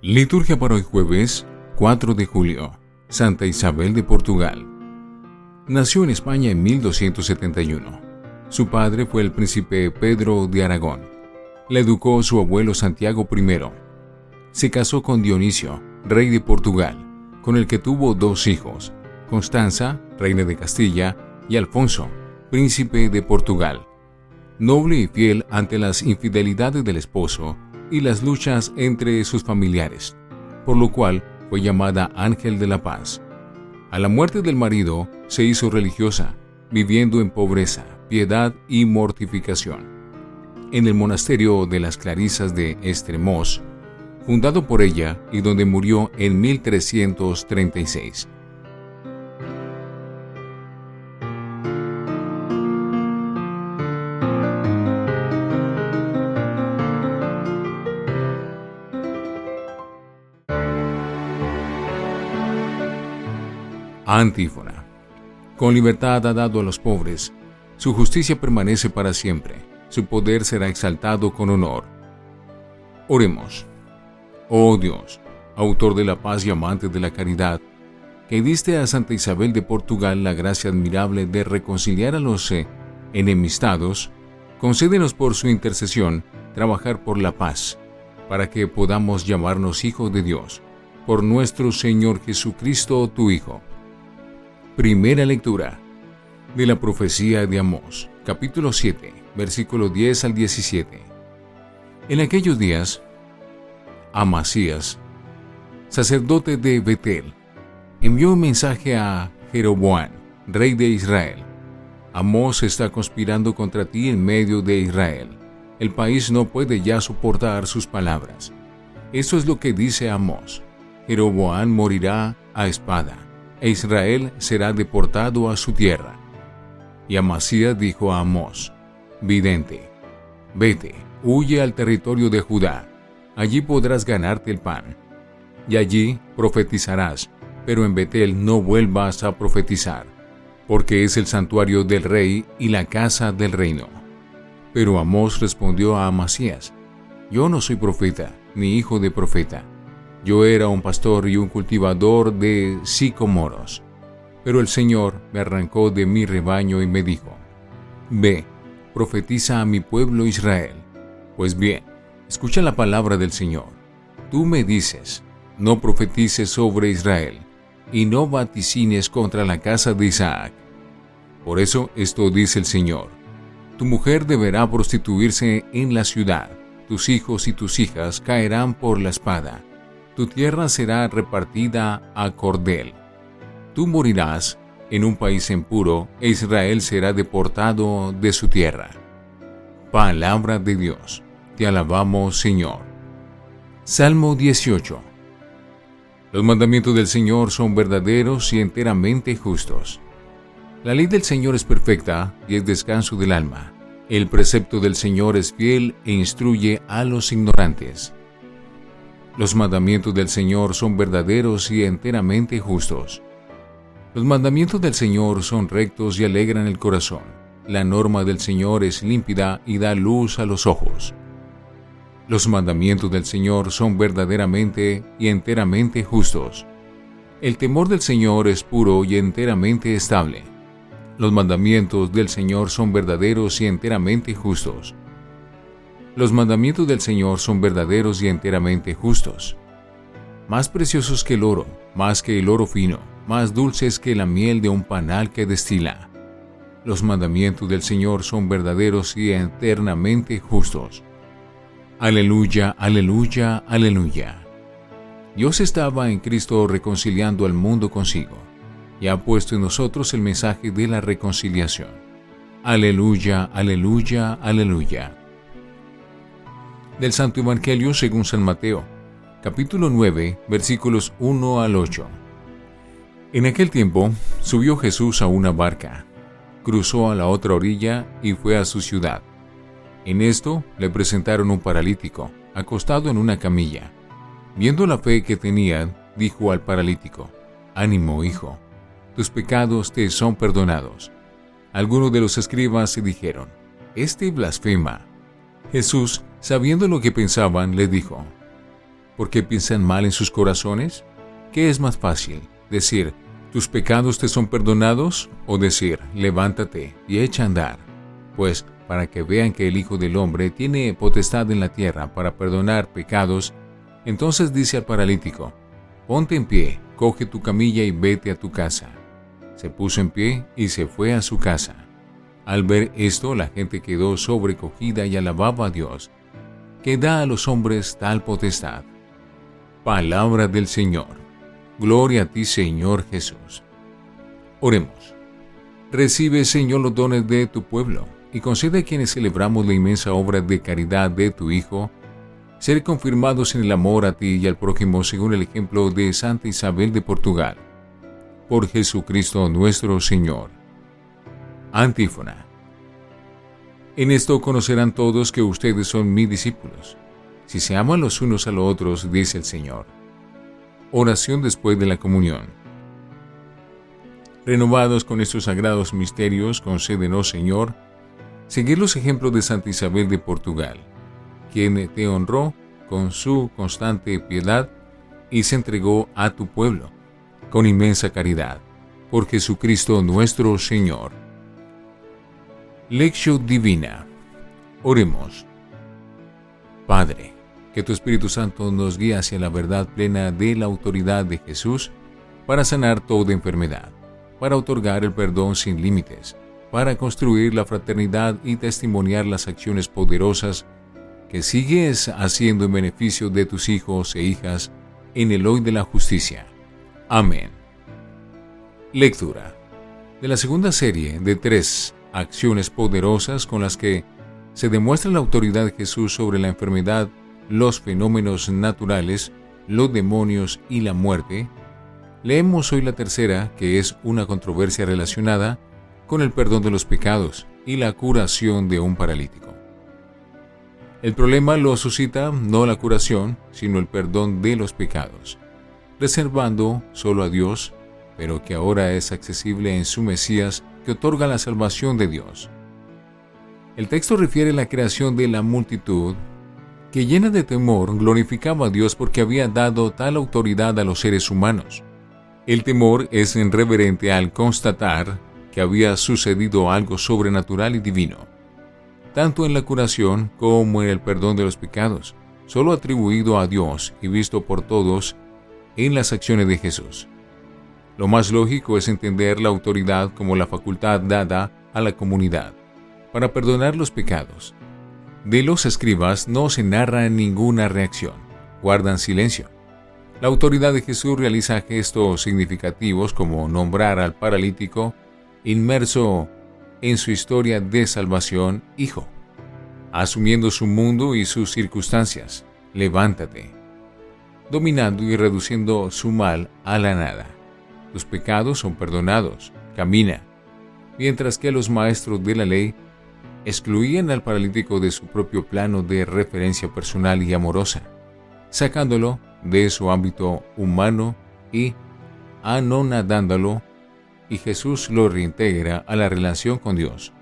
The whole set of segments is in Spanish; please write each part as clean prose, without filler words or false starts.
Liturgia para hoy jueves, 4 de julio. Santa Isabel de Portugal. Nació en España en 1271. Su padre fue el príncipe Pedro de Aragón. La educó su abuelo Santiago I. Se casó con Dionisio, rey de Portugal, con el que tuvo 2 hijos, Constanza, reina de Castilla, y Alfonso, príncipe de Portugal. Noble y fiel ante las infidelidades del esposo y las luchas entre sus familiares, por lo cual fue llamada Ángel de la Paz. A la muerte del marido se hizo religiosa, viviendo en pobreza, piedad y mortificación. En el monasterio de las Clarisas de Estremoz, fundado por ella y donde murió en 1336. Antífona. Con libertad ha dado a los pobres, su justicia permanece para siempre, su poder será exaltado con honor. Oremos. Oh Dios, autor de la paz y amante de la caridad, que diste a Santa Isabel de Portugal la gracia admirable de reconciliar a los enemistados, concédenos por su intercesión trabajar por la paz, para que podamos llamarnos hijos de Dios, por nuestro Señor Jesucristo, tu Hijo. Primera lectura de la profecía de Amós, capítulo 7, versículo 10 al 17. En aquellos días, Amasías, sacerdote de Betel, envió un mensaje a Jeroboam, rey de Israel. Amós está conspirando contra ti en medio de Israel. El país no puede ya soportar sus palabras. Esto es lo que dice Amós: Jeroboam morirá a espada, e Israel será deportado a su tierra. Y Amasías dijo a Amós, vidente: vete, huye al territorio de Judá, allí podrás ganarte el pan. Y allí profetizarás, pero en Betel no vuelvas a profetizar, porque es el santuario del rey y la casa del reino. Pero Amós respondió a Amasías: yo no soy profeta, ni hijo de profeta. Yo era un pastor y un cultivador de sicomoros. Pero el Señor me arrancó de mi rebaño y me dijo: ve, profetiza a mi pueblo Israel. Pues bien, escucha la palabra del Señor. Tú me dices: no profetices sobre Israel, y no vaticines contra la casa de Isaac. Por eso esto dice el Señor: tu mujer deberá prostituirse en la ciudad, tus hijos y tus hijas caerán por la espada. Tu tierra será repartida a cordel. Tú morirás en un país impuro, e Israel será deportado de su tierra. Palabra de Dios. Te alabamos, Señor. Salmo 18. Los mandamientos del Señor son verdaderos y enteramente justos. La ley del Señor es perfecta y es descanso del alma. El precepto del Señor es fiel e instruye a los ignorantes. Los mandamientos del Señor son verdaderos y enteramente justos. Los mandamientos del Señor son rectos y alegran el corazón. La norma del Señor es límpida y da luz a los ojos. Los mandamientos del Señor son verdaderamente y enteramente justos. El temor del Señor es puro y enteramente estable. Los mandamientos del Señor son verdaderos y enteramente justos. Los mandamientos del Señor son verdaderos y enteramente justos. Más preciosos que el oro, más que el oro fino, más dulces que la miel de un panal que destila. Los mandamientos del Señor son verdaderos y eternamente justos. Aleluya, aleluya, aleluya. Dios estaba en Cristo reconciliando al mundo consigo, y ha puesto en nosotros el mensaje de la reconciliación. Aleluya, aleluya, aleluya. Del Santo Evangelio según San Mateo, capítulo 9, versículos 1 al 8. En aquel tiempo subió Jesús a una barca, cruzó a la otra orilla y fue a su ciudad. En esto le presentaron un paralítico, acostado en una camilla. Viendo la fe que tenía, dijo al paralítico: ánimo, hijo, tus pecados te son perdonados. Algunos de los escribas se dijeron: este blasfema. Jesús, sabiendo lo que pensaban, le dijo: ¿Por qué piensan mal en sus corazones? ¿Qué es más fácil? ¿Decir, tus pecados te son perdonados? ¿O decir, levántate y echa a andar? Pues, para que vean que el Hijo del Hombre tiene potestad en la tierra para perdonar pecados, entonces dice al paralítico, ponte en pie, coge tu camilla y vete a tu casa. Se puso en pie y se fue a su casa. Al ver esto, la gente quedó sobrecogida y alababa a Dios, que da a los hombres tal potestad. Palabra del Señor. Gloria a ti, Señor Jesús. Oremos. Recibe, Señor, los dones de tu pueblo y concede a quienes celebramos la inmensa obra de caridad de tu Hijo, ser confirmados en el amor a ti y al prójimo según el ejemplo de Santa Isabel de Portugal. Por Jesucristo nuestro Señor. Antífona. En esto conocerán todos que ustedes son mis discípulos, si se aman los unos a los otros, dice el Señor. Oración después de la comunión. Renovados con estos sagrados misterios, concédenos, Señor, seguir los ejemplos de Santa Isabel de Portugal, quien te honró con su constante piedad y se entregó a tu pueblo con inmensa caridad. Por Jesucristo nuestro Señor. Lección Divina. Oremos. Padre, que tu Espíritu Santo nos guíe hacia la verdad plena de la autoridad de Jesús para sanar toda enfermedad, para otorgar el perdón sin límites, para construir la fraternidad y testimoniar las acciones poderosas que sigues haciendo en beneficio de tus hijos e hijas en el hoy de la justicia. Amén. Lectura de la segunda serie de 3 acciones poderosas con las que se demuestra la autoridad de Jesús sobre la enfermedad, los fenómenos naturales, los demonios y la muerte. Leemos hoy la tercera, que es una controversia relacionada con el perdón de los pecados y la curación de un paralítico. El problema lo suscita no la curación, sino el perdón de los pecados, reservando solo a Dios, pero que ahora es accesible en su Mesías, que otorga la salvación de Dios. El texto refiere la creación de la multitud, que llena de temor glorificaba a Dios porque había dado tal autoridad a los seres humanos. El temor es reverente al constatar que había sucedido algo sobrenatural y divino, tanto en la curación como en el perdón de los pecados, solo atribuido a Dios y visto por todos en las acciones de Jesús. Lo más lógico es entender la autoridad como la facultad dada a la comunidad para perdonar los pecados. De los escribas no se narra ninguna reacción, guardan silencio. La autoridad de Jesús realiza gestos significativos como nombrar al paralítico, inmerso en su historia de salvación, hijo, asumiendo su mundo y sus circunstancias, levántate, dominando y reduciendo su mal a la nada. Tus pecados son perdonados, camina, mientras que los maestros de la ley excluían al paralítico de su propio plano de referencia personal y amorosa, sacándolo de su ámbito humano y anonadándolo, y Jesús lo reintegra a la relación con Dios,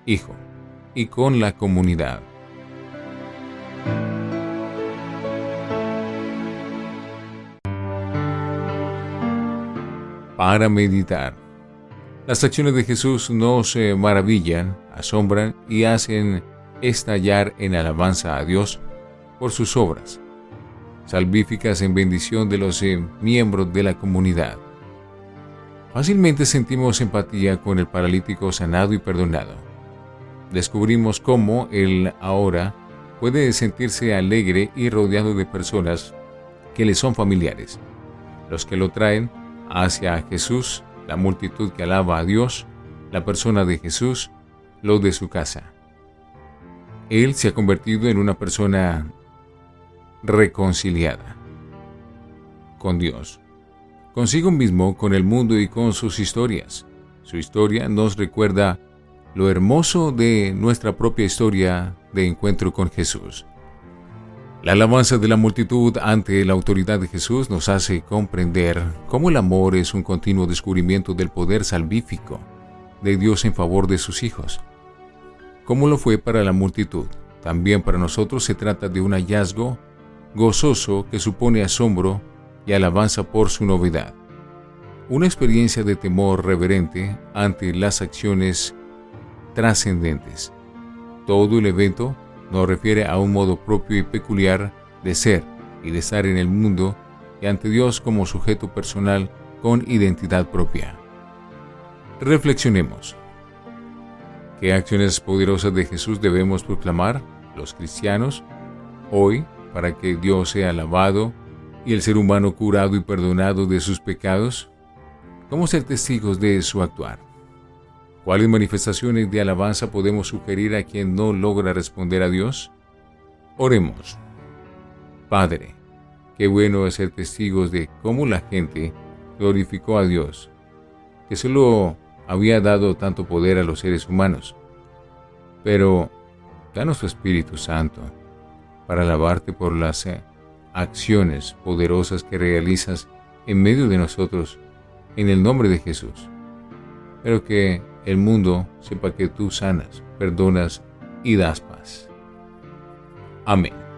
Hijo, y con la comunidad. Para meditar. Las acciones de Jesús nos maravillan, asombran y hacen estallar en alabanza a Dios por sus obras, salvíficas en bendición de los miembros de la comunidad. Fácilmente sentimos empatía con el paralítico sanado y perdonado. Descubrimos cómo él ahora puede sentirse alegre y rodeado de personas que le son familiares, los que lo traen hacia Jesús, la multitud que alaba a Dios, la persona de Jesús, los de su casa. Él se ha convertido en una persona reconciliada con Dios, consigo mismo, con el mundo y con sus historias. Su historia nos recuerda lo hermoso de nuestra propia historia de encuentro con Jesús. La alabanza de la multitud ante la autoridad de Jesús nos hace comprender cómo el amor es un continuo descubrimiento del poder salvífico de Dios en favor de sus hijos. Como lo fue para la multitud, también para nosotros se trata de un hallazgo gozoso que supone asombro y alabanza por su novedad. Una experiencia de temor reverente ante las acciones trascendentes. Todo el evento nos refiere a un modo propio y peculiar de ser y de estar en el mundo y ante Dios como sujeto personal con identidad propia. Reflexionemos. ¿Qué acciones poderosas de Jesús debemos proclamar los cristianos hoy para que Dios sea alabado y el ser humano curado y perdonado de sus pecados? ¿Cómo ser testigos de su actuar? ¿Cuáles manifestaciones de alabanza podemos sugerir a quien no logra responder a Dios? Oremos. Padre, qué bueno es ser testigos de cómo la gente glorificó a Dios, que solo había dado tanto poder a los seres humanos. Pero danos tu Espíritu Santo para alabarte por las acciones poderosas que realizas en medio de nosotros, en el nombre de Jesús. Pero que el mundo sepa que tú sanas, perdonas y das paz. Amén.